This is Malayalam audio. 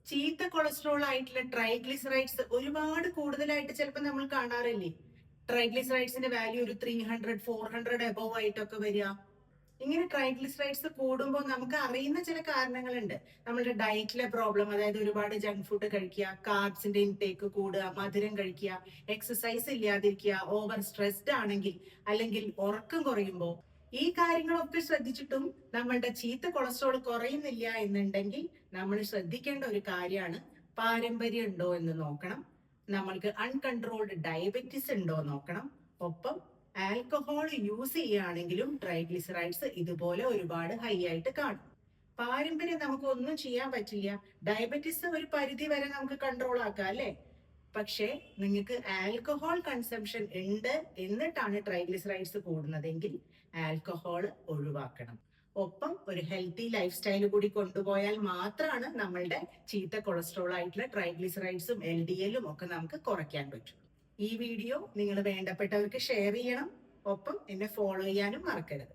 ചീത്ത കൊളസ്ട്രോൾ ആയിട്ടുള്ള ട്രൈഗ്ലിസറൈഡ്സ് ഒരുപാട് കൂടുതലായിട്ട് ചിലപ്പോൾ നമ്മൾ കാണാറില്ലേ? ട്രൈഗ്ലിസറൈഡ്സിന്റെ വാല്യൂ ഒരു 300 400 എബോവ് ആയിട്ടൊക്കെ വരിക. ഇങ്ങനെ ട്രൈഗ്ലിസറൈഡ്സ് കൂടുമ്പോൾ നമുക്ക് അറിയുന്ന ചില കാരണങ്ങളുണ്ട്. നമ്മുടെ ഡയറ്റിലെ പ്രോബ്ലം, അതായത് ഒരുപാട് ജങ്ക് ഫുഡ് കഴിക്കുക, കാർബ്സിന്റെ ഇൻടേക്ക് കൂടുക, മധുരം കഴിക്കുക, എക്സസൈസ് ഇല്ലാതിരിക്കുക, ഓവർ സ്ട്രെസ്ഡ് ആണെങ്കിൽ, അല്ലെങ്കിൽ ഉറക്കം കുറയുമ്പോൾ, ഈ കാര്യങ്ങളൊക്കെ ശ്രദ്ധിച്ചിട്ടും നമ്മളുടെ ചീത്ത കൊളസ്ട്രോൾ കുറയുന്നില്ല എന്നുണ്ടെങ്കിൽ നമ്മൾ ശ്രദ്ധിക്കേണ്ട ഒരു കാര്യമാണ് പാരമ്പര്യം ഉണ്ടോ എന്ന് നോക്കണം. നമ്മൾക്ക് അൺകൺട്രോൾഡ് ഡയബറ്റിസ് ഉണ്ടോ നോക്കണം. ഒപ്പം ആൽക്കഹോൾ യൂസ് ചെയ്യുകയാണെങ്കിലും ട്രൈഗ്ലിസറൈഡ്സ് ഇതുപോലെ ഒരുപാട് ഹൈ ആയിട്ട് കാണും. പാരമ്പര്യം നമുക്ക് ഒന്നും ചെയ്യാൻ പറ്റില്ല. ഡയബറ്റിസ് ഒരു പരിധി വരെ നമുക്ക് കൺട്രോൾ ആക്കാം, അല്ലേ? പക്ഷേ നിങ്ങൾക്ക് ആൽക്കഹോൾ കൺസംഷൻ ഉണ്ട് എന്നിട്ടാണ് ട്രൈഗ്ലിസറൈഡ്സ് കൂടുന്നതെങ്കിൽ ആൽക്കഹോൾ ഒഴിവാക്കണം. ഒപ്പം ഒരു ഹെൽത്തി ലൈഫ് സ്റ്റൈൽ കൂടി കൊണ്ടുപോയാൽ മാത്രമാണ് നമ്മളുടെ ചീത്ത കൊളസ്ട്രോൾ ആയിട്ടുള്ള ട്രൈഗ്ലിസറൈഡ്സും LDL ഒക്കെ നമുക്ക് കുറയ്ക്കാൻ പറ്റും. ഈ വീഡിയോ നിങ്ങൾ വേണ്ടപ്പെട്ടവർക്ക് ഷെയർ ചെയ്യണം. ഒപ്പം എന്നെ ഫോളോ ചെയ്യാനും മറക്കരുത്.